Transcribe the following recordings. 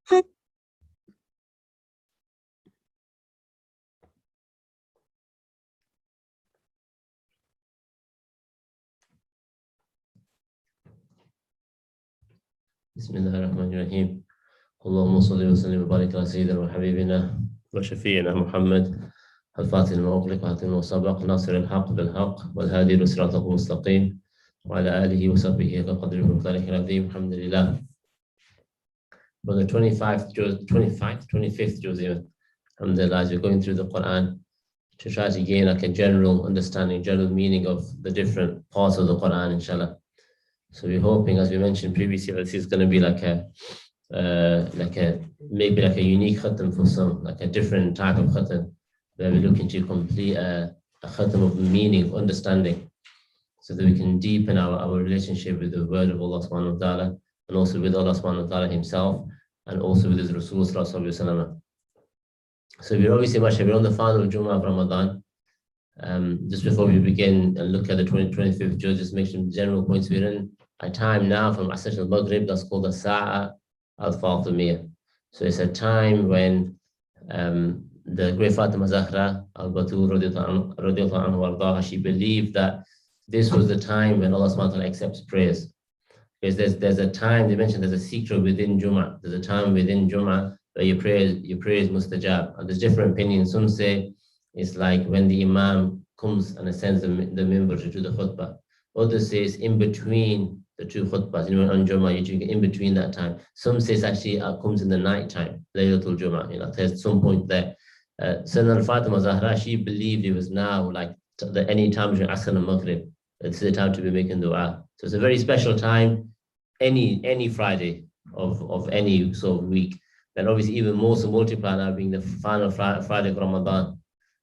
بسم الله الرحمن الرحيم اللهم صل وسلم وبارك على سيدنا وحبيبنا وشفيعنا محمد الفاتح لما أغلق وخاتم لما سبق ناصر الحق بالحق والهادي إلى صراطه المستقيم وعلى آله وصحبه كقدره ومقداره العظيم الحمد لله. For the 25th juz, alhamdulillah, as we're going through the Quran to try to gain like a general understanding, general meaning of the different parts of the Quran, inshallah. So we're hoping, as we mentioned previously, that this is going to be maybe like a unique khatam for some, like a different type of khatam, where we're looking to complete a khatam of meaning, understanding, so that we can deepen our relationship with the word of Allah subhanahu wa ta'ala, and also with Allah subhanahu wa ta'ala himself, and also with his Rasul sallallahu alayhi wa sallam. So we're obviously, mashallah, we're on the final Jummah of Ramadan. Just before we begin and look at the 25th juz, just make some general points. We're in a time now from Asr al-Maghrib that's called the Sa'a al-Fatimiyya. So it's a time when the great Fatima Zahra al-Batul radiallahu anhu, she believed that this was the time when Allah subhanahu wa ta'ala accepts prayers. Because there's a time, they mentioned there's a secret within Jummah. There's a time within Jummah where your prayer is mustajab. And there's different opinions. Some say it's like when the Imam comes and ascends the minbar to do the khutbah. Others say it's in between the two khutbahs. You know, on Jummah, you're in between that time. Some say it's actually comes in the night time, Laylatul Jummah. You know, there's some point there. Sayyidina Fatima Zahra, she believed it was now like any time during Asr and Maghrib. It's the time to be making dua. So it's a very special time, any Friday of any sort of week. Then obviously even more so multiply now being the final Friday of Ramadan.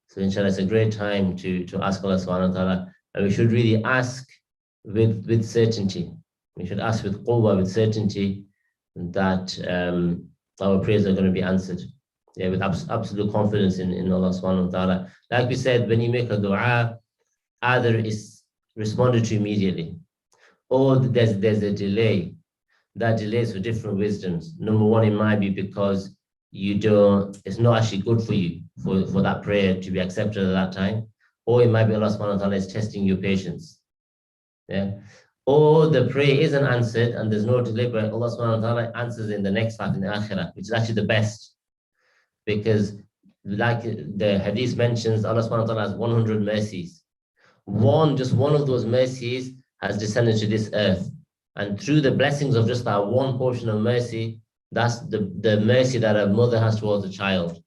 So inshallah, it's a great time to ask Allah subhanahu wa ta'ala. And we should really ask with certainty. We should ask with quwwah, with certainty, that our prayers are going to be answered. Yeah, with absolute confidence in Allah subhanahu wa ta'ala. Like we said, when you make a dua, either it's responded to immediately, or there's a delay. That delay is for different wisdoms. Number one, it might be because it's not actually good for you for that prayer to be accepted at that time. Or it might be Allah subhanahu wa ta'ala is testing your patience. Yeah. Or the prayer isn't answered and there's no delay, but Allah subhanahu wa ta'ala answers in the next life, in the akhirah, which is actually the best. Because like the hadith mentions, Allah subhanahu wa ta'ala has 100 mercies. Just one of those mercies has descended to this earth. And through the blessings of just that one portion of mercy, that's the mercy that a mother has towards a child.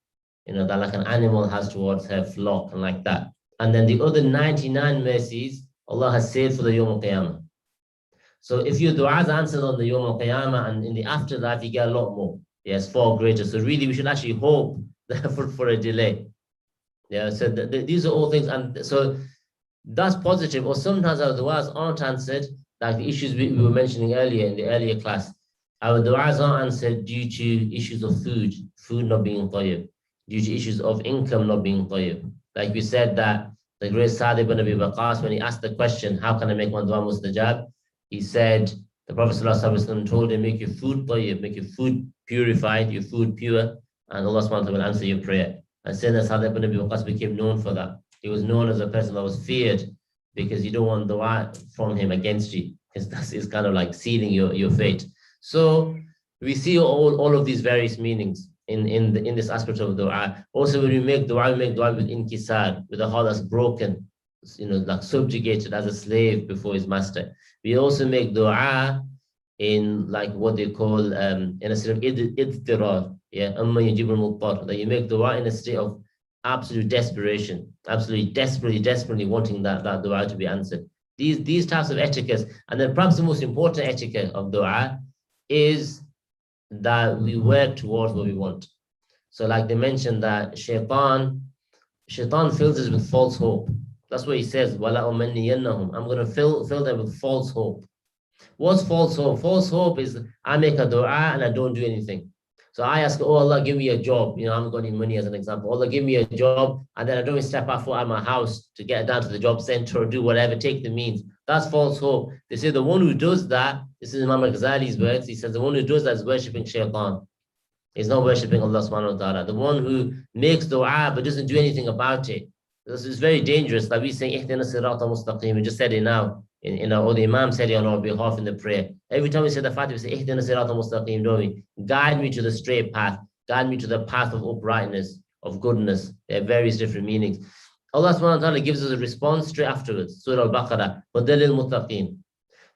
You know, that like an animal has towards her flock and like that. And then the other 99 mercies, Allah has saved for the Yawm al-Qiyamah. So if your dua is answered on the Yawm al-Qiyamah and in the afterlife, you get a lot more. Yes, far greater. So really, we should actually hope for a delay. Yeah, so these are all things. And so that's positive. Or sometimes our duas aren't answered, like the issues we were mentioning earlier in the earlier class. Our duas aren't answered due to issues of food not being tayyib, due to issues of income not being tayyib. Like we said that the great Sa'd ibn Abi Waqqas, when he asked the question, how can I make my dua mustajab? He said, the Prophet ﷺ told him, make your food tayyib, make your food purified, your food pure, and Allah subhanahu wa ta'ala will answer your prayer. And Sayyidina Sa'd ibn Abi Waqqas became known for that. He was known as a person that was feared because you don't want dua from him against you, because that's kind of like sealing your fate. So we see all of these various meanings in this aspect of dua. Also, when we make dua with inkisar, with a heart that's broken, you know, like subjugated as a slave before his master. We also make dua in like what they call in a sort of idtirar, yeah, that you make dua in a state of absolute desperation, absolutely desperately wanting that dua to be answered. These types of etiquettes, and then perhaps the most important etiquette of dua is that we work towards what we want. So like they mentioned that shaitan fills us with false hope. That's what he says, وَلَا أُمَنِّيَنَّهُمْ, I'm going to fill them with false hope. What's false hope? False hope is I make a dua and I don't do anything. So I ask, oh Allah, give me a job. You know, I haven't got any money as an example. Allah, give me a job, and then I don't even step out of my house to get down to the job center or do whatever, take the means. That's false hope. They say the one who does that, this is Imam al-Ghazali's words, he says the one who does that is worshipping shaitan. He's not worshipping Allah subhanahu wa ta'ala. The one who makes dua but doesn't do anything about it. This is very dangerous. Like we say, Ihdina sirata mustaqim. We just said it now. Or the Imam said it on our behalf in the prayer. Every time we say the Fatiha, we say, Ihdina sirata mustaqim, don't we? Guide me to the straight path. Guide me to the path of uprightness, of goodness. There are various different meanings. Allah subhanahu wa ta'ala gives us a response straight afterwards. Surah Al-Baqarah. وَدَلِّلْ muttaqin.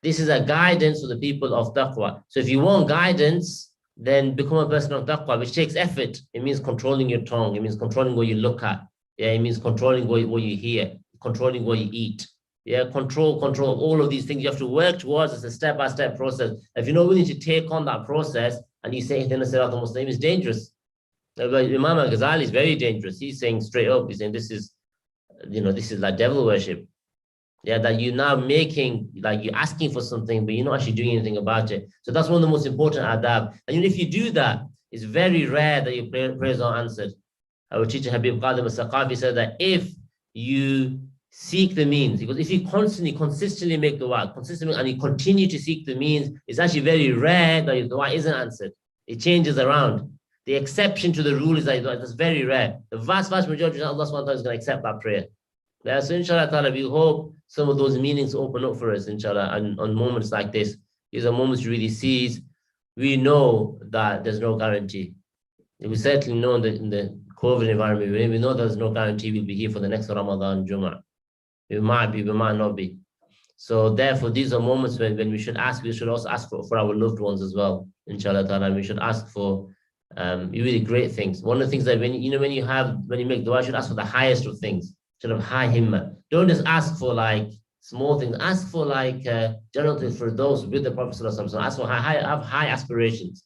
This is a guidance for the people of taqwa. So if you want guidance, then become a person of taqwa, which takes effort. It means controlling your tongue. It means controlling what you look at. Yeah, it means controlling what you hear, controlling what you eat. Yeah, control all of these things. You have to work towards. It's a step-by-step process. If you're not willing to take on that process and you say Ihdina siratal mustaqim, it's dangerous. But Imam al-Ghazali is very dangerous. He's saying straight up, he's saying this is like devil worship. Yeah, that you're now making, like you're asking for something, but you're not actually doing anything about it. So that's one of the most important adab. And even if you do that, it's very rare that your prayers are answered. Our teacher Habib Qadim al-Saqafi said that if you seek the means, because if you consistently make dua, and you continue to seek the means, it's actually very rare that your dua isn't answered. It changes around. The exception to the rule is that that's very rare. The vast majority of Allah subhanahu wa ta'ala is going to accept that prayer. Yeah, so inshallah ta'ala, we hope some of those meanings open up for us, inshallah, and on moments like this. These are moments we really seize. We know that there's no guarantee. We certainly know in the COVID environment, we know there's no guarantee we'll be here for the next Ramadan Jummah. We might be, we might not be. So therefore, these are moments when we should ask, we should also ask for our loved ones as well, inshallah ta'ala. We should ask for really great things. One of the things that when you make dua, you should ask for the highest of things. Should have high himmah. Don't just ask for like small things. Ask for like general for those with the Prophet ﷺ. Ask for high aspirations.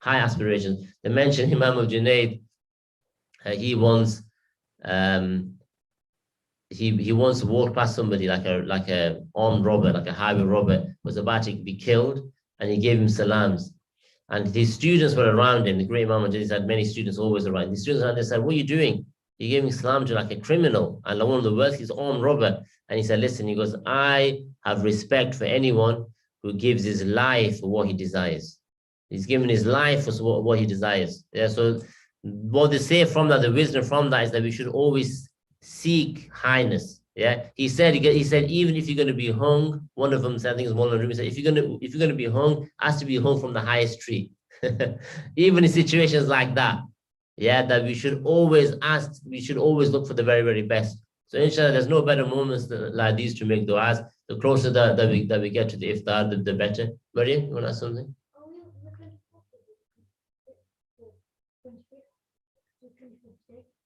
High aspirations. They mentioned Imam al-Junayd. He once walked past somebody like a armed robber, like a highway robber, was about to be killed, and he gave him salams. And his students were around him. The great Imam al-Junayd had many students always around. The students around him said, "What are you doing? You're giving salam to like a criminal and one of the worst, he's armed robber." And he said, "Listen," he goes, "I have respect for anyone who gives his life for what he desires." He's given his life for what he desires. Yeah. So what they say from that, the wisdom from that is that we should always seek highness. Yeah. He said, even if you're going to be hung, one of them said, I think it's one of them, he said, if you're going to be hung, has to be hung from the highest tree. Even in situations like that. Yeah, that we should always ask, we should always look for the very, very best. So inshallah, there's no better moments like these to make du'as. The closer that we get to the iftar, the better. Maria, you want to ask something?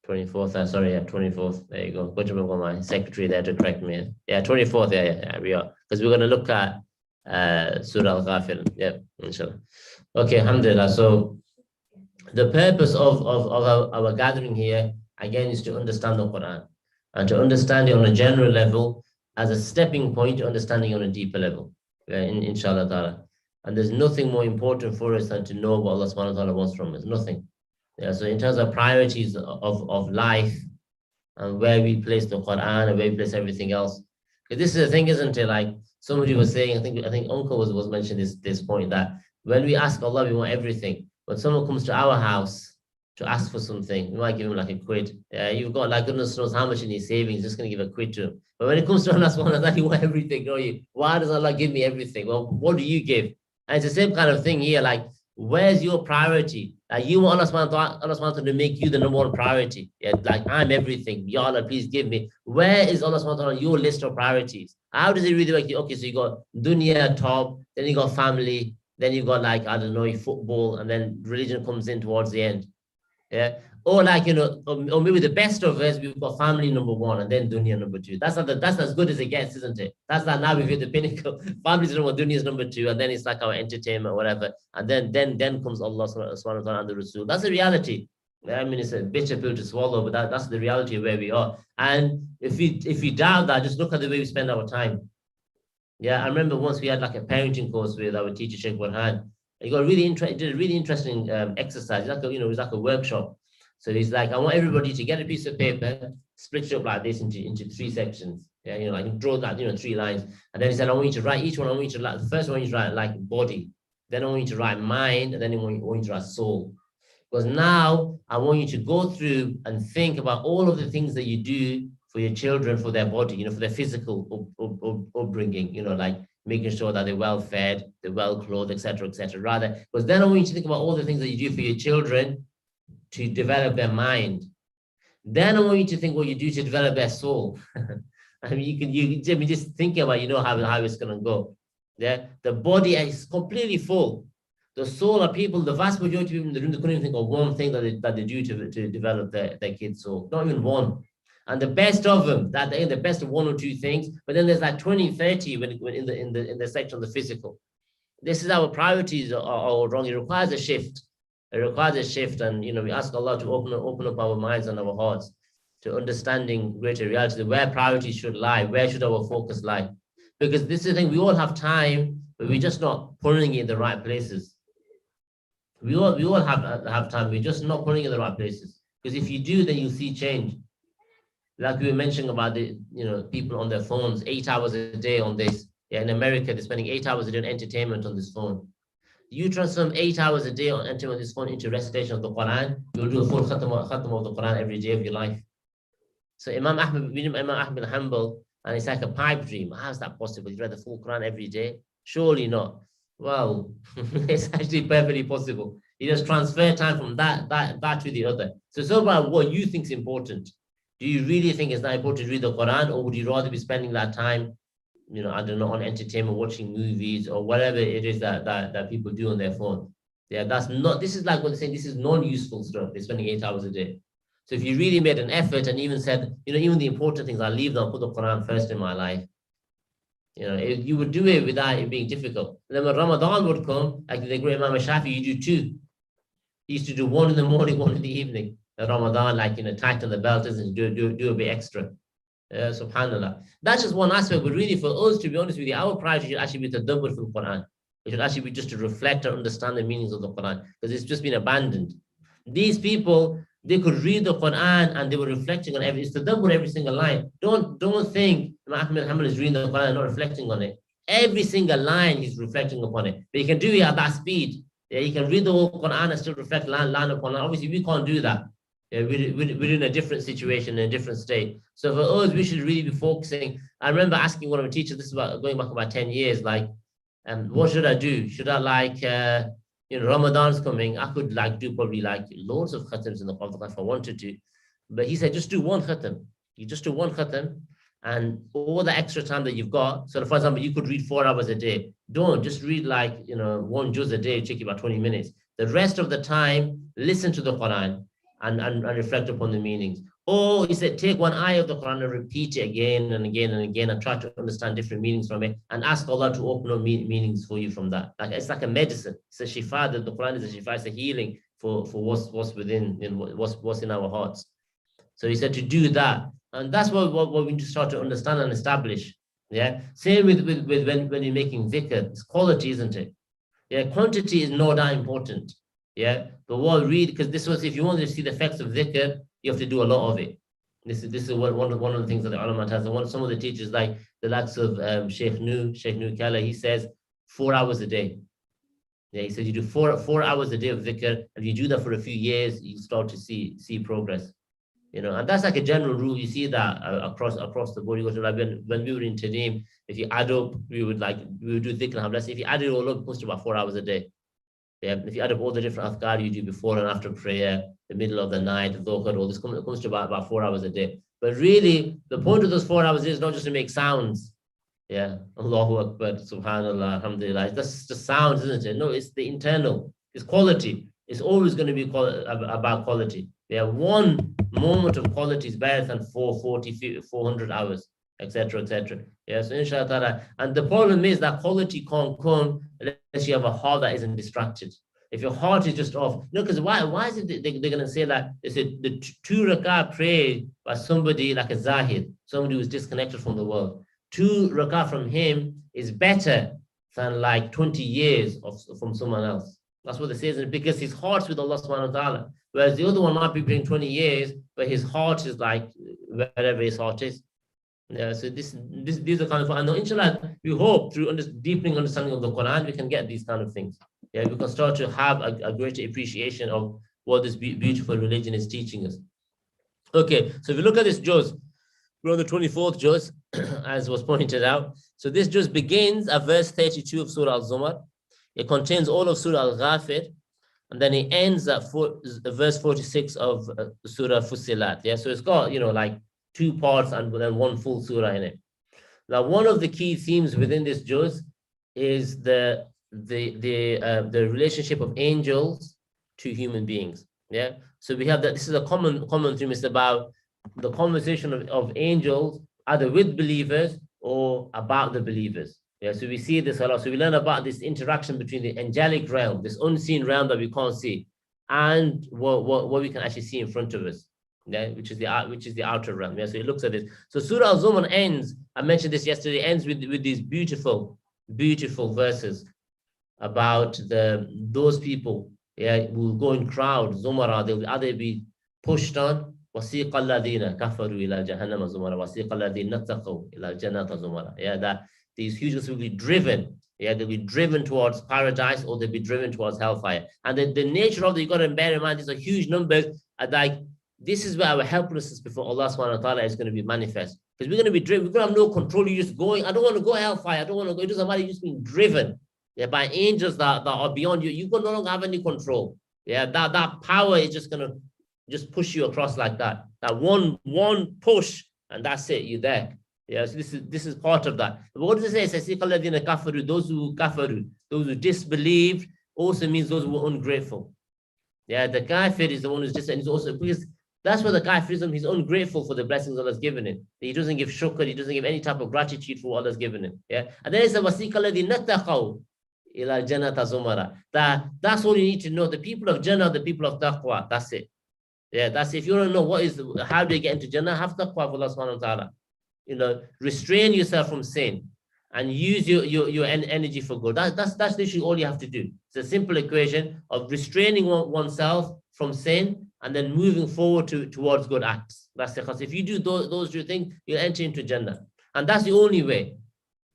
24th, sorry, yeah, 24th. There you go. Good job on my secretary there to correct me. Yeah, 24th, yeah, we are. Because we're going to look at Surah Al-Ghafir. Yeah, inshallah. Okay, alhamdulillah. So the purpose of our gathering here, again, is to understand the Quran and to understand it on a general level as a stepping point to understanding it on a deeper level, inshallah ta'ala. And there's nothing more important for us than to know what Allah subhanahu wa ta'ala wants from us, nothing. Yeah, so in terms of priorities of life and where we place the Quran and where we place everything else, because this is the thing, isn't it? Like somebody was saying, I think Uncle was mentioning this point, that when we ask Allah, we want everything. When someone comes to our house to ask for something, we might give him like a quid. Yeah, you've got like goodness knows how much in his savings, just going to give a quid to him. But when it comes to Allah subhanahu wa ta'ala, you want everything, don't you? Why does Allah give me everything? Well, what do you give? And it's the same kind of thing here. Like, where's your priority? Like, you want Allah subhanahu wa ta'ala to make you the number one priority. Yeah, like, I'm everything. Ya Allah, please give me. Where is Allah subhanahu wa ta'ala on your list of priorities? How does it really work? Okay, so you got dunya top, then you got family, then you've got like, I don't know, football, and then religion comes in towards the end. Yeah. Or like, or maybe the best of us, we've got family number one and then dunya number two. That's as good as it gets, isn't it? That's like now we've hit the pinnacle. Family is number one, dunya is number two, and then it's like our entertainment, whatever. And then comes Allah subhanahu wa ta'ala and the Rasul. That's the reality. I mean, it's a bitter pill to swallow, but that's the reality of where we are. And if you doubt that, just look at the way we spend our time. Yeah, I remember once we had like a parenting course with our teacher, Sheikh Burhan. He got did a really interesting exercise. Like it was like a workshop. So he's like, I want everybody to get a piece of paper, split it up like this into three sections. Yeah, like draw that, 3 lines. And then he said, I want you to write each one. I want you to write, the first one you to write like body. Then I want you to write mind, and then I want you to write soul. Because now I want you to go through and think about all of the things that you do for your children, for their body, for their physical upbringing, like making sure that they're well fed, they're well clothed, etc., etc. Rather, because then I want you to think about all the things that you do for your children to develop their mind. Then I want you to think what you do to develop their soul. I mean, you just thinking about, how it's going to go. Yeah, the body is completely full. The soul of people, the vast majority of people in the room, they couldn't even think of one thing that they do to develop their kids' soul. Not even one. And the best of them, that they're the best of one or two things, but then there's like 20, 30 when in the section of the physical. This is our priorities are wrong. It requires a shift. It requires a shift, and we ask Allah to open up our minds and our hearts to understanding greater reality, where priorities should lie, where should our focus lie. Because this is the thing, we all have time, but we're just not putting it in the right places. We all have time, we're just not putting it in the right places. Because if you do, then you'll see change. Like we were mentioning about the people on their phones, 8 hours a day on this. Yeah, in America, they're spending 8 hours a day on entertainment on this phone. You transform 8 hours a day on entertainment on this phone into recitation of the Quran, you'll do a full khatam of the Quran every day of your life. So Imam Ahmad bin Hanbal, and it's like a pipe dream. How is that possible? You read the full Quran every day? Surely not. Well, it's actually perfectly possible. You just transfer time from that to the other. So it's all about what you think is important. Do you really think it's not important to read the Quran, or would you rather be spending that time, I don't know, on entertainment, watching movies, or whatever it is that people do on their phone? Yeah, this is like what they're saying, this is non-useful stuff. They're spending 8 hours a day. So if you really made an effort and even said, even the important things, I'll leave them, put the Quran first in my life. You would do it without it being difficult. And then when Ramadan would come, like the great Imam Shafi, you do two. He used to do one in the morning, one in the evening. The Ramadan, tighten the belt, and do a bit extra. Subhanallah. That's just one aspect, but really for us, to be honest with you, our priority should actually be to tadabbur for the Quran. It should actually be just to reflect and understand the meanings of the Quran, because it's just been abandoned. These people, they could read the Quran and they were reflecting on it's tadabbur every single line. Don't think Imam Ahmad is reading the Quran and not reflecting on it. Every single line he's reflecting upon it. But he can do it at that speed. Yeah, he can read the whole Quran and still reflect line upon line. Obviously, we can't do that. Yeah, we're in a different situation, in a different state. So for us, we should really be focusing. I remember asking one of my teachers, this is going back about 10 years, what should I do? Should I Ramadan's coming, I could do probably loads of khatams in the Quran if I wanted to. But he said, just do one khatam. You just do one khatam, and all the extra time that you've got. So for example, you could read 4 hours a day. Don't just read one juz a day, take you about 20 minutes. The rest of the time, listen to the Quran and reflect upon the meanings. Or he said, take one ayah of the Quran and repeat it again and again and again, and try to understand different meanings from it, and ask Allah to open up meanings for you from that. It's like a medicine. It's a shifa. The Quran is a shifa. It's a healing for what's within, what's in our hearts. So he said to do that, and that's what we need to start to understand and establish. Yeah. Same with when you're making dhikr. It's quality, isn't it? Yeah. Quantity is no doubt important. Yeah. But what read, because if you want to see the effects of dhikr, you have to do a lot of it. This is one of the things that the ulama has. Some of the teachers, like the likes of Sheikh Nu Kala, he says 4 hours a day. Yeah, he said you do four hours a day of dhikr, and you do that for a few years, you start to see progress. And that's like a general rule. You see that across the board. You go to when we were in Tadim, if you add up, we would do dhikr and have. If you add it all up, it comes to about 4 hours a day. Yeah, if you add up all the different adhkar you do before and after prayer, the middle of the night, dhuhr, all this comes to about 4 hours a day. But really, the point of those 4 hours is not just to make sounds. Yeah, Allahu Akbar, Subhanallah, Alhamdulillah. That's the sounds, isn't it? No, it's the internal. It's quality. It's always going to be about quality. Yeah, one moment of quality is better than 400 hours, etc., etc. Yeah, so inshallah. And the problem is that quality can't come unless you have a heart that isn't distracted. If your heart is just off, because why is it they're going to say that? They said the 2 rak'ah prayed by somebody like a zahid, somebody who's disconnected from the world. 2 rak'ah from him is better than 20 years from someone else. That's what they say, because his heart's with Allah subhanahu wa ta'ala. Whereas the other one might be praying 20 years, but his heart is wherever his heart is. Yeah, so these are kind of, and inshallah, we hope through deepening understanding of the Quran, we can get these kind of things. Yeah, we can start to have a greater appreciation of what this beautiful religion is teaching us. Okay, so if you look at this juz, we're on the 24th juz, as was pointed out. So this juz begins at verse 32 of Surah Al-Zumar. It contains all of Surah Al-Ghafir, and then it ends at verse 46 of Surah Fussilat. Yeah, so it's got, like 2 parts and then 1 full surah in it. Now, one of the key themes within this juz is the relationship of angels to human beings. Yeah, so we have that. This is a common theme. It's about the conversation of angels, either with believers or about the believers. Yeah, so we see this a lot. So we learn about this interaction between the angelic realm, this unseen realm that we can't see, and what we can actually see in front of us. Yeah, which is the outer realm. Yeah, so it looks at this. So Surah Al-Zumar ends, I mentioned this yesterday, ends with these beautiful verses about those people, yeah, who will go in crowds, Zumara, they'll either be pushed on, وَسِيقَ الَّذِينَ كَفَرُوا إِلَى جَهَنَّمَ زُمَرًا وَسِيقَ الَّذِينَ اتَّقَوْا إِلَى الْجَنَّةِ زُمَرًا. Yeah, that these humans will be driven. Yeah, they'll be driven towards paradise or they'll be driven towards hellfire. And the nature of it, you got to bear in mind, these are huge numbers. Like, this is where our helplessness before Allah subhanahu wa ta'ala is going to be manifest. Because we're going to be driven, we're going to have no control. You're just going, I don't want to go hellfire, I don't want to go, it doesn't matter, you're just being driven, yeah, by angels that are beyond you. You no longer have any control. Yeah, that power is just going to just push you across like that. That one push, and that's it, you're there. Yeah, so this is part of that. But what does it say? It says, those who kafaru, those who disbelieved, also means those who were ungrateful. Yeah, the kafir is the one who's just, and he's also, because that's what the kafirism, he's ungrateful for the blessings Allah has given him. He doesn't give shukr, he doesn't give any type of gratitude for what Allah has given him. Yeah, and then it's a wasiqa alladhi nattaqaw ila jannata zumara. That's all you need to know. The people of Jannah, the people of taqwa. That's it. Yeah, that's it. If you want to know how do you get into Jannah, have taqwa for Allah subhanahu wa ta'ala. Restrain yourself from sin and use your energy for good. That's literally all you have to do. It's a simple equation of restraining oneself from sin and then moving forward towards good acts. That's it. Because if you do those 2 things, you'll enter into Jannah. And that's the only way.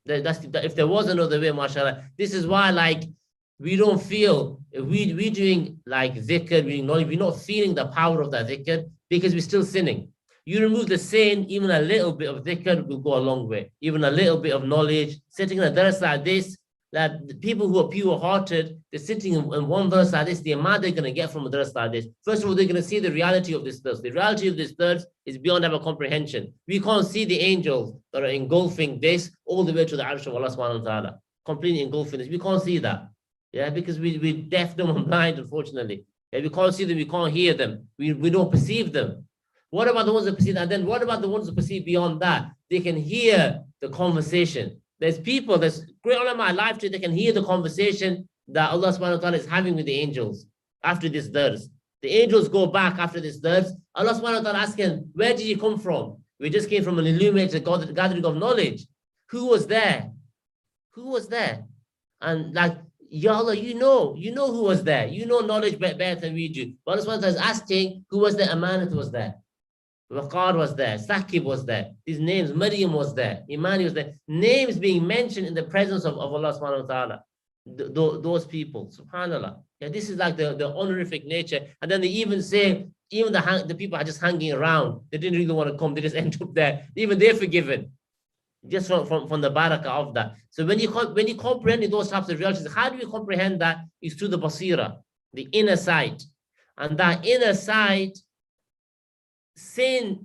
If there was another way, mashallah. This is why, like, we don't feel, we're doing like dhikr, we're not feeling the power of that dhikr because we're still sinning. You remove the sin, even a little bit of dhikr will go a long way. Even a little bit of knowledge, sitting in a dars like this, that the people who are pure-hearted, they're sitting in one verse like this, the amount they're going to get from a dars like this. First of all, they're going to see the reality of this dars. The reality of this dars is beyond our comprehension. We can't see the angels that are engulfing this all the way to the arsh of Allah subhanahu wa ta'ala, completely engulfing this. We can't see that. Yeah, because we're deaf, dumb, and blind, unfortunately. Yeah, we can't see them, we can't hear them, we don't perceive them. What about the ones that perceive? And then what about the ones that perceive beyond that? They can hear the conversation. There's great ulama alive today, they can hear the conversation that Allah subhanahu wa ta'ala is having with the angels after this dars. The angels go back after this dars. Allah subhanahu wa ta'ala asking, where did you come from? We just came from an illuminated gathering of knowledge. Who was there? Who was there? And like, Ya Allah, you know who was there. You know knowledge better than we do. But Allah subhanahu wa ta'ala is asking, who was there? Amanat was there. Waqar was there, Saqib was there, these names, Maryam was there, Imani was there, names being mentioned in the presence of Allah subhanahu wa ta'ala, those people, subhanallah. Yeah, this is like the honorific nature. And then they even say, even the people are just hanging around, they didn't really want to come, they just end up there, even they're forgiven, just from the barakah of that. So when you comprehend those types of realities, how do we comprehend that? Is through the basira, the inner sight. And that inner sight, sin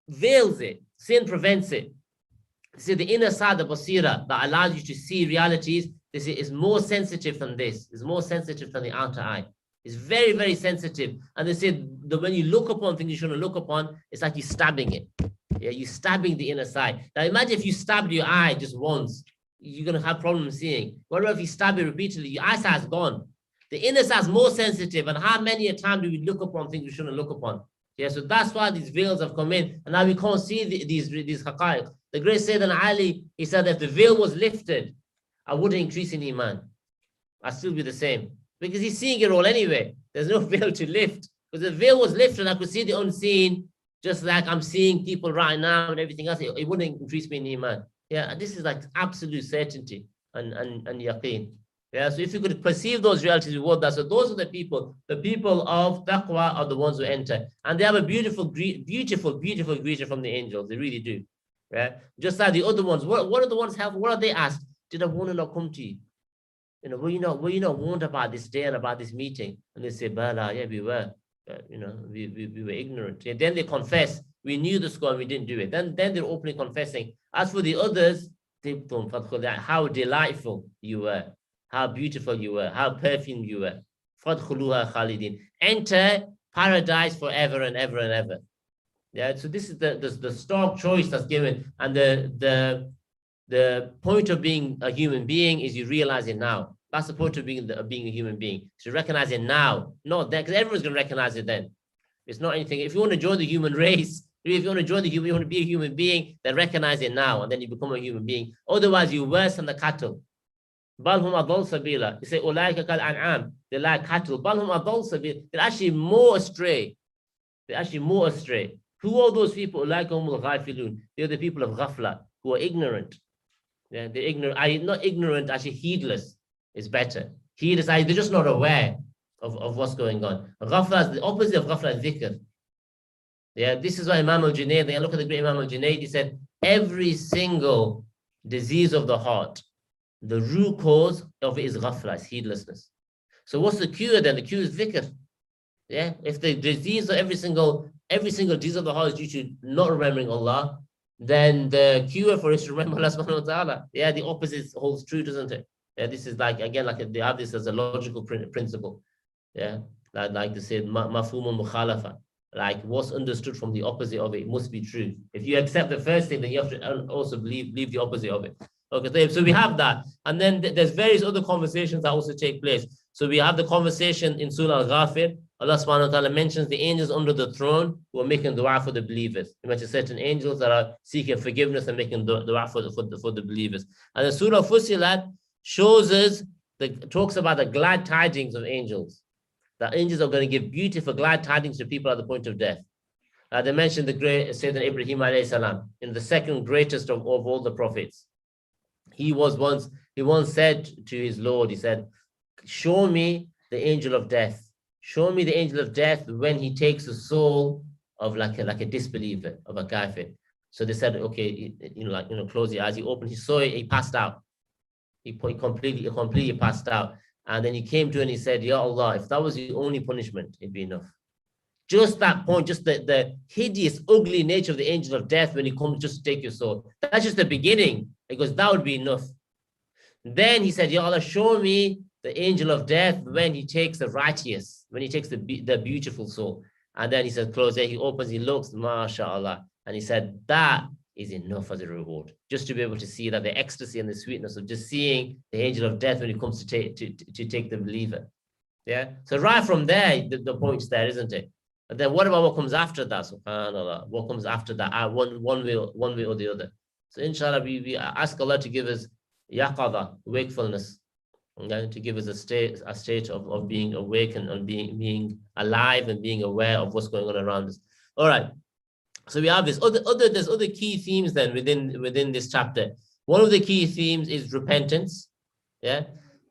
veils it, sin prevents it. See, the inner side, the basira, that allows you to see realities, this is more sensitive than this, is more sensitive than the outer eye. It's very, very sensitive. And they say that when you look upon things you shouldn't look upon, it's like you're stabbing it. Yeah, you're stabbing the inner side. Now imagine if you stabbed your eye just once, you're going to have problems seeing. What about if you stab it repeatedly? Your eyesight is gone. The inner side is more sensitive. And how many a time do we look upon things we shouldn't look upon? Yeah, so that's why these veils have come in, and now we can't see these haqa'iq. The great Sayyidina Ali, he said that if the veil was lifted, I wouldn't increase in iman. I'd still be the same. Because he's seeing it all anyway. There's no veil to lift. Because the veil was lifted, I could see the unseen, just like I'm seeing people right now and everything else. It wouldn't increase me in iman. Yeah, and this is like absolute certainty and yaqeen. Yeah, so if you could perceive those realities, you would that. So those are the people of taqwa are the ones who enter. And they have a beautiful greeting from the angels. They really do. Yeah. Just like the other ones, what are the ones have? What are they asked? Did a warning not come to you? You know, were you not warned about this day and about this meeting? And they say, Bala, yeah, we were. We were ignorant. Yeah, then they confess, we knew the score and we didn't do it. Then they're openly confessing. As for the others, how delightful you were, how beautiful you were, how perfumed you were. فَادْخُلُوهَا خَالِدِينَ. Enter paradise forever and ever and ever. Yeah, so this is the stark choice that's given. And the point of being a human being is you realize it now. That's the point of being a human being. To recognize it now, not then, because everyone's going to recognize it then. It's not anything. If you want to join the human race, if you want to join the human, you want to be a human being, then recognize it now, and then you become a human being. Otherwise, you're worse than the cattle. Balhum adol sabila. You say, Ulaika kal an'am. They're like cattle. Balhum adol sabila. They're actually more astray. They're actually more astray. Who are those people? Ulaika humul ghafilun. They're the people of ghafla, who are ignorant. Yeah, they're ignorant. Not ignorant, actually heedless is better. Heedless, they're just not aware of what's going on. Ghafla, the opposite of ghafla is dhikr. Yeah, this is why Imam al-Junayd, look at the great Imam al-Junayd, he said, every single disease of the heart, the root cause of it is ghafla, is heedlessness. So what's the cure then? The cure is dhikr. Yeah, if the disease of every single disease of the heart is due to not remembering Allah, then the cure for it is to remember Allah subhanahu wa ta'ala. Yeah, the opposite holds true, doesn't it? Yeah, this is like, again, like they have this as a logical principle. Yeah, like they say, mafhumul mukhalafa. Like what's understood from the opposite of it must be true. If you accept the first thing, then you have to also believe the opposite of it. Okay, so we have that. And then there's various other conversations that also take place. So we have the conversation in Surah Al-Ghafir. Allah subhanahu wa ta'ala mentions the angels under the throne who are making dua for the believers. He mentions certain angels that are seeking forgiveness and making dua for the believers. And the Surah Fussilat shows us, talks about the glad tidings of angels. The angels are going to give beautiful glad tidings to people at the point of death. They mentioned the great Sayyidina Ibrahim alayhi salam, in the second greatest of all the prophets. He once said to his Lord, he said, show me the angel of death. Show me the angel of death when he takes the soul of like a disbeliever, of a kafir. So they said, okay, close your eyes. He opened, he saw it, he passed out. He completely passed out. And then he came to and he said, Ya Allah, if that was the only punishment, it'd be enough. Just that point, just the hideous, ugly nature of the angel of death when he comes just to take your soul. That's just the beginning. Because that would be enough. Then he said, Ya Allah, show me the angel of death when he takes the righteous, when he takes the beautiful soul. And then he said, close it. He opens, he looks, mashallah. And he said, that is enough as a reward. Just to be able to see that the ecstasy and the sweetness of just seeing the angel of death when it comes to take the believer. Yeah. So right from there, the point's there, isn't it? And then what about what comes after that? SubhanAllah. What comes after that? One way or the other. So inshallah, we ask Allah to give us yaqadha, wakefulness, okay? To give us a state of being awake and being alive and being aware of what's going on around us. All right. So we have this there's other key themes then within this chapter. One of the key themes is repentance. Yeah,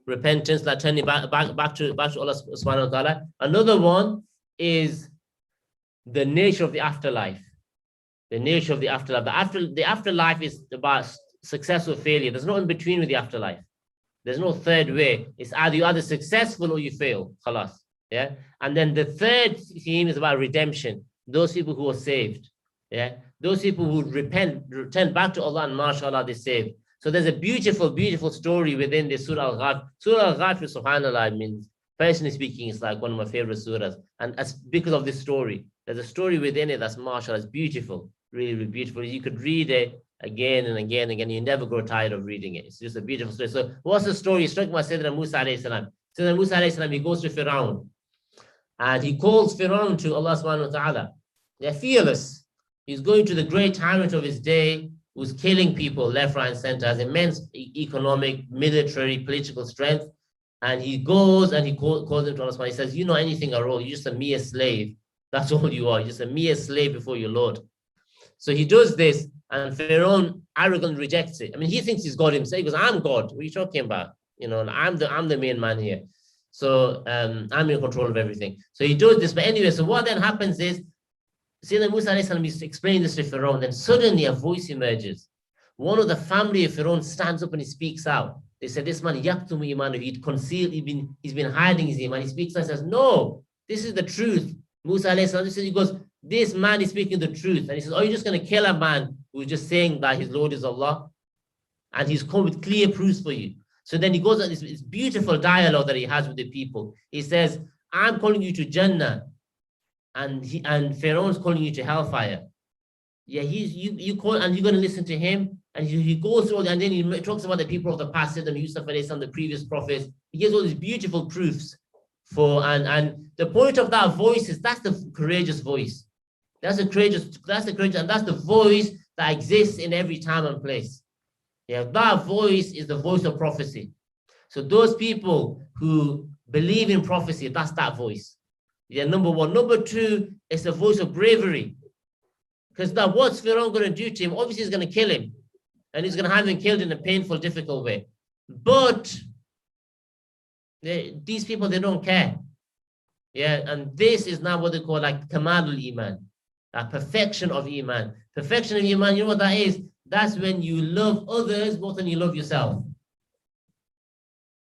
repentance, like turning back to Allah subhanahu wa ta'ala. Another one is the nature of the afterlife. The nature of the afterlife. The afterlife is about success or failure. There's no in between with the afterlife. There's no third way. It's you're either successful or you fail. Khalas. Yeah. And then the third theme is about redemption. Those people who are saved. Yeah. Those people who return back to Allah, and mashallah, they're saved. So there's a beautiful, beautiful story within this Surah Al-Ghafir. Surah Al-Ghafir, subhanAllah, means, personally speaking, it's like one of my favorite surahs. And that's because of this story. There's a story within it that's mashallah, it's beautiful. Really, really beautiful. You could read it again and again and again. You never grow tired of reading it. It's just a beautiful story. So what's the story? It's talking about Sayyidina Musa alayhi salam. Sayyidina Musa alayhi salam, he goes to Fir'aun. And he calls Fir'aun to Allah subhanahu wa ta'ala. They're fearless. He's going to the great tyrant of his day, who's killing people left, right, and center, has immense economic, military, political strength. And he goes and he calls him to Allah subhanahu wa ta'ala. He says, you know anything at all. You're just a mere slave. That's all you are. You're just a mere slave before your Lord. So he does this, and Pharaoh arrogantly rejects it. I mean, he thinks he's God himself. He goes, I'm God. What are you talking about? I'm the main man here. So I'm in control of everything. So he does this. But anyway, so what then happens is, Sayyidina Musa is explaining this to Pharaoh, then suddenly a voice emerges. One of the family of Pharaoh stands up and he speaks out. They said, this man, yaktumu iman, he'd concealed, he's been hiding his iman. He speaks out and says, no, this is the truth. Musa he goes, this man is speaking the truth. And he says, oh, you're just going to kill a man who's just saying that his Lord is Allah? And he's come with clear proofs for you. So then he goes on this beautiful dialogue that he has with the people. He says, I'm calling you to Jannah, and Pharaoh's calling you to hellfire. Yeah, you call, and you're going to listen to him. And he goes through, and then he talks about the people of the past, and Yusuf and the previous prophets. He gives all these beautiful proofs and the point of that voice is that's the courageous voice. That's the courageous, and that's the voice that exists in every time and place. Yeah, that voice is the voice of prophecy. So those people who believe in prophecy, that's that voice. Yeah, number one. Number two, it's the voice of bravery. Because now what's Pharaoh going to do to him? Obviously, he's going to kill him. And he's going to have him killed in a painful, difficult way. But these people, they don't care. Yeah, and this is now what they call like Kamalul Iman, a perfection of Iman. Perfection of Iman, you know what that is? That's when you love others more than you love yourself.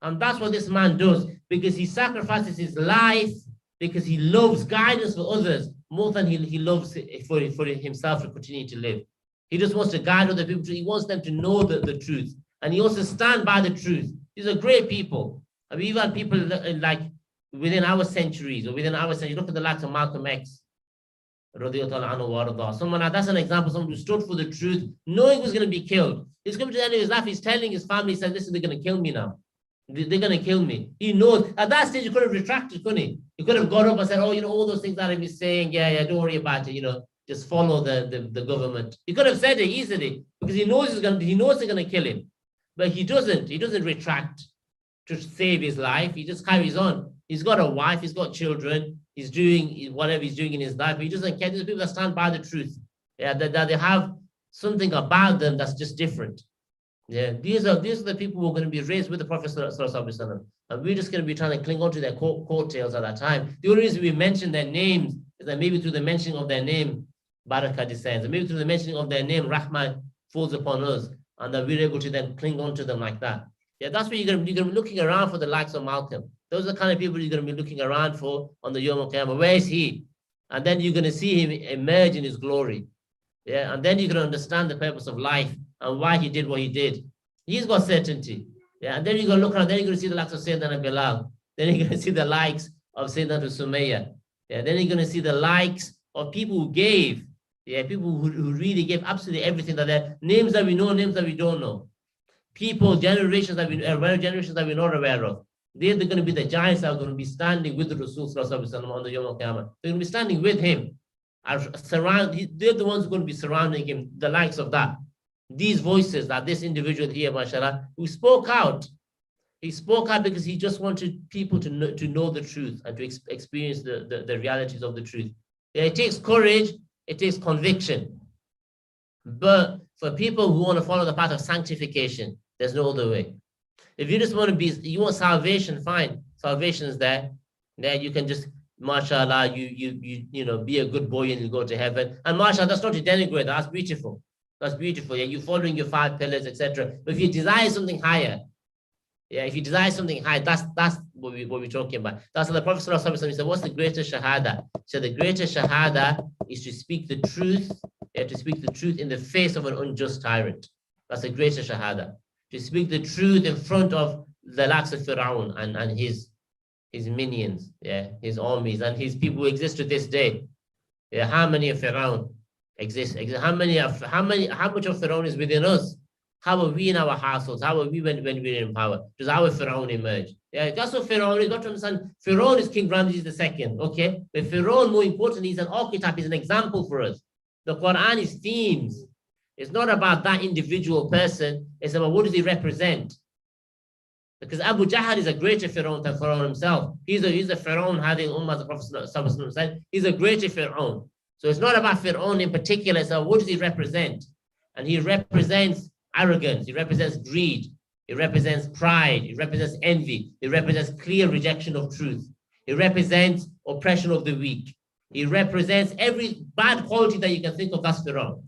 And that's what this man does, because he sacrifices his life, because he loves guidance for others more than he loves for himself to continue to live. He just wants to guide other people. He wants them to know the truth. And he wants to stand by the truth. These are great people. I mean, we've had people like within our centuries, or within our century. Look at the likes of Malcolm X. Someone, that's an example, someone who stood for the truth, knowing he was going to be killed. He's coming to the end of his life. He's telling his family, he said, listen, they're going to kill me now. They're going to kill me. He knows. At that stage, he could have retracted, couldn't he? He could have got up and said, oh, all those things that I've been saying, yeah, don't worry about it, just follow the government. He could have said it easily, because he knows they're going to kill him. But he doesn't retract to save his life. He just carries on. He's got a wife, he's got children, he's doing whatever he's doing in his life, but he doesn't care. These are people that stand by the truth. Yeah, that they have something about them that's just different. Yeah, these are the people who are going to be raised with the Prophet ﷺ, and we're just going to be trying to cling on to their coattails at that time. The only reason we mention their names is that maybe through the mentioning of their name, barakah descends, and maybe through the mentioning of their name, rahmah falls upon us, and that we're able to then cling on to them like that. Yeah, that's what you're going to be looking around for, the likes of Malcolm. Those are the kind of people you're going to be looking around for on the Yom Al-Qiyamah. Where is he? And then you're going to see him emerge in his glory. Yeah, and then you're going to understand the purpose of life and why he did what he did. He's got certainty. Yeah, and then you're going to look around, then you're going to see the likes of Sayyidina Bilal. Then you're going to see the likes of Sayyidina Sumayya. Yeah, then you're going to see the likes of people who gave. Yeah, people who really gave absolutely everything. That they're names that we know, names that we don't know. People, generations that we're not aware of. They're going to be the giants that are going to be standing with the Rasul on the Yom Al-Qiyamah. They're going to be standing with him. They're the ones who are going to be surrounding him, the likes of that. These voices, that this individual here, mashallah, who spoke out. He spoke out because he just wanted people to know the truth and to experience the realities of the truth. Yeah, it takes courage, it takes conviction. But for people who want to follow the path of sanctification, there's no other way. If you just want to you want salvation, fine. Salvation is there. There you can just, mashallah, you be a good boy and you go to heaven. And mashallah, that's not to denigrate. That's beautiful. That's beautiful. Yeah, you're following your 5 pillars, etc. But if you desire something higher, that's what we're talking about. That's what the Prophet ﷺ said. What's the greatest shahada? So the greatest shahada is to speak the truth. You have to speak the truth in the face of an unjust tyrant. That's the greatest shahada. To speak the truth in front of the likes of Fir'aun and his minions, yeah, his armies and his people who exist to this day. Yeah, how many of Fir'aun exist? How much of Fir'aun is within us? How are we in our households? How are we when we're in power? Does our Fir'aun emerge? Yeah, that's what Fir'aun is. Got to understand, Fir'aun is King Ramses II, okay? But Fir'aun, more importantly, is an archetype, is an example for us. The Quran is themes. It's not about that individual person. It's about what does he represent. Because Abu Jahl is a greater Fir'aun than Fir'aun himself. He's a Fir'aun having Ummah, the Prophet said. He's a greater Fir'aun. So it's not about Fir'aun in particular. So what does he represent? And he represents arrogance. He represents greed. It represents pride. It represents envy. It represents clear rejection of truth. It represents oppression of the weak. It represents every bad quality that you can think of, that's wrong.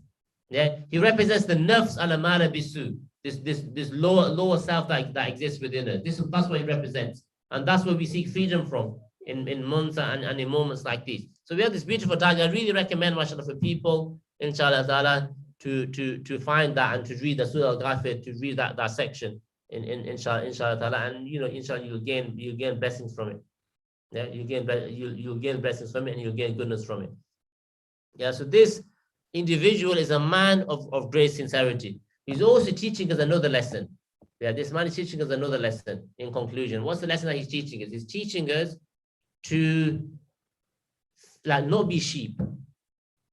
Yeah, he represents the nafs al-amara bisu, this lower self that exists within us. That's what he represents, and that's what we seek freedom from in months and in moments like these. So we have this beautiful target. I really recommend, mashallah, for people, inshallah ta'ala, to find that and to read the Surah Al-Ghafir, to read that section inshallah ta'ala, and inshallah you'll gain blessings from it. Yeah, you'll gain blessings from it, and you'll gain goodness from it. Yeah, so this individual is a man of great sincerity. He's also teaching us another lesson. Yeah, this man is teaching us another lesson. In conclusion, what's the lesson that he's teaching us? He's teaching us to not be sheep,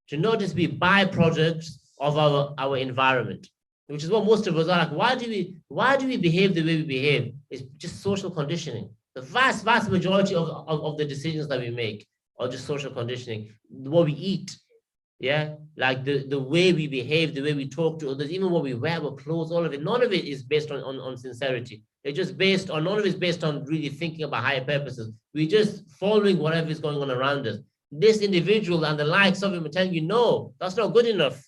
to not just be byproducts of our environment, which is what most of us are like. Why do we behave the way we behave? It's just social conditioning. The vast majority of the decisions that we make are just social conditioning. What we eat, yeah, like the way we behave, the way we talk to others, even what we wear, our clothes, all of it, none of it is based on sincerity. It's just none of it is based on really thinking about higher purposes. We're just following whatever is going on around us. This individual and the likes of him are telling you, no, that's not good enough.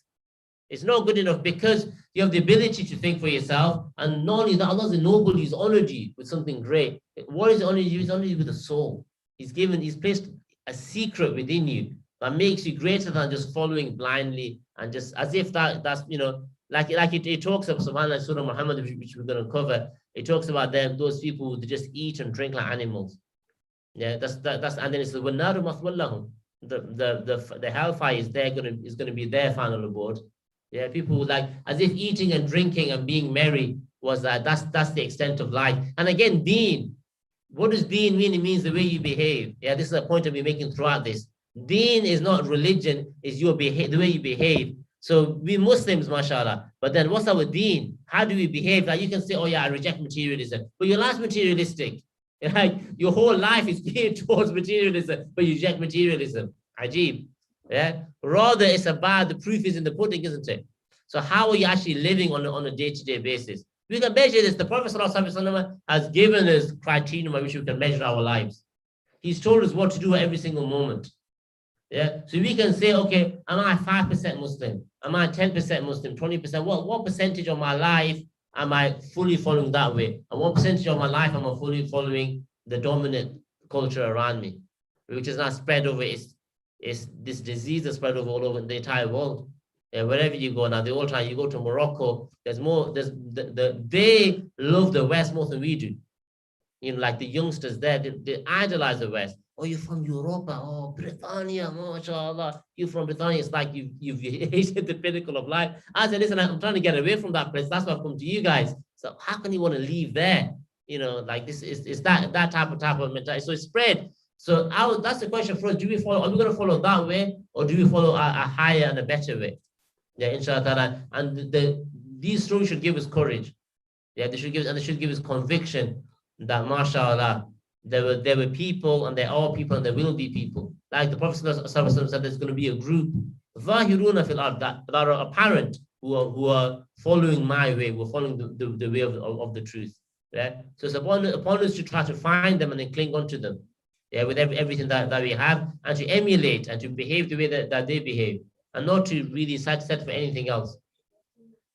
It's not good enough, because you have the ability to think for yourself, and not only that, Allah has ennobled you, He's honored you with something great. What is honored you? He's honored you with the soul. He's placed a secret within you that makes you greater than just following blindly, and just as if that's like it talks about, subhanAllah, Surah Muhammad, which we're going to cover. It talks about those people who just eat and drink like animals. Yeah, that's and then it's the وَالنَّارُ مَثْوًى لَهُمْ. The hellfire is going to be their final abode. Yeah, people like as if eating and drinking and being merry was that's the extent of life. And again, deen. What does deen mean? It means the way you behave. Yeah, this is a point I'll be making throughout this. Deen is not religion, it's the way you behave. So we Muslims, mashallah, but then what's our deen? How do we behave? Like you can say, oh yeah, I reject materialism, but your life's materialistic. Like your whole life is geared towards materialism, but you reject materialism. Ajib. Yeah. Rather, it's about the proof is in the pudding, isn't it? So how are you actually living on a day-to-day basis? We can measure this. The Prophet ﷺ has given us criteria by which we can measure our lives. He's told us what to do at every single moment. Yeah. So we can say, okay, am I 5% Muslim? Am I 10% Muslim? 20%? What percentage of my life am I fully following that way? And what percentage of my life am I fully following the dominant culture around me, which is not spread over? It's this disease that's spread all over the entire world. And wherever you go now, the whole time you go to Morocco, they love the West more than we do. Like the youngsters there, they idolize the West. Oh, you're from Europe? Oh, Britannia, mashallah. You're from Britannia. It's like you've hated the pinnacle of life. I said, listen, I'm trying to get away from that place. That's why I've come to you guys. So how can you want to leave there? Like this is that type of mentality. So it's spread. So that's the question for us. Are we going to follow that way, or do we follow a higher and a better way? Yeah, inshallah. And these stories should give us courage. Yeah, they should give us conviction that, mashallah, there were people, and there are people, and there will be people. Like the Prophet ﷺ said, there's going to be a group that are apparent, who are following my way, who are following the way of the truth. Yeah. So it's upon us to try to find them and then cling on to them. Yeah, with everything that we have, and to emulate and to behave the way that they behave, and not to really set for anything else.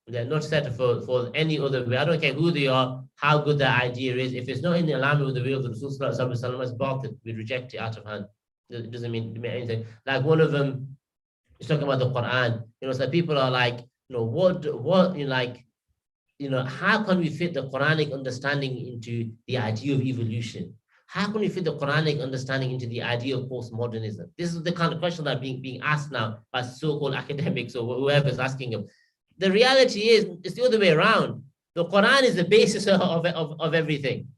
They're not set for any other way. I don't care who they are, how good their idea is. If it's not in alignment with the way of the Rasul Sallallahu Alaihi Wasallam, it's batil. We reject it out of hand. It doesn't mean anything. Like one of them is talking about the Quran. So people are like, how can we fit the Quranic understanding into the idea of evolution? How can we fit the Quranic understanding into the idea of postmodernism? This is the kind of question that being asked now by so-called academics or whoever is asking them. The reality is, it's the other way around. The Quran is the basis of everything.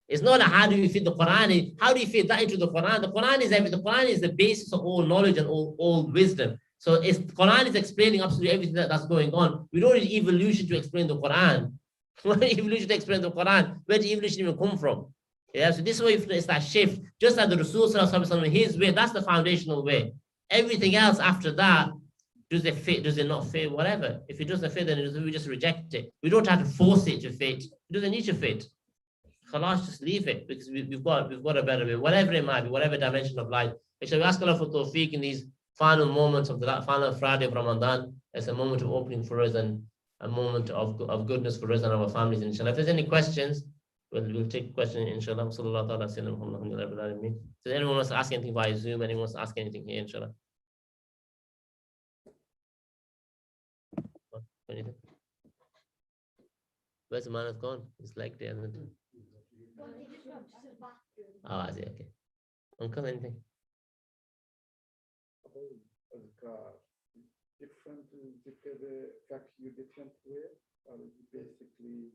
It's not how do we fit the Quran, how do you fit that into the Quran? The Quran is everything. The Quran is the basis of all knowledge and all wisdom. So the Quran is explaining absolutely everything that's going on. We don't need evolution to explain the Quran. We don't need evolution to explain the Quran. Where did evolution even come from? Yeah, so this way it's that shift. Just like the Rasul Sallallahu Alaihi Wasallam, his way, that's the foundational way. Everything else after that, does it fit? Does it not fit? Whatever. If it doesn't fit, then we just reject it. We don't have to force it to fit. It doesn't need to fit. Khalas, just leave it because we've got a better way, whatever it might be, whatever dimension of life. So we ask Allah for tawfiq in these final moments of the final Friday of Ramadan as a moment of opening for us and a moment of goodness for us and our families, inshallah. If there's any questions, we'll take questions, inshallah. Sallallahu ta'ala sallam, alhamdulillah, rabbil alameen. Does anyone wants to ask anything via Zoom? Anyone wants to ask anything here, inshallah? Anything? Where's the man has gone? It's like there, isn't it? Oh, I see, okay. Uncle, anything? Different zikr affect you different way, or basically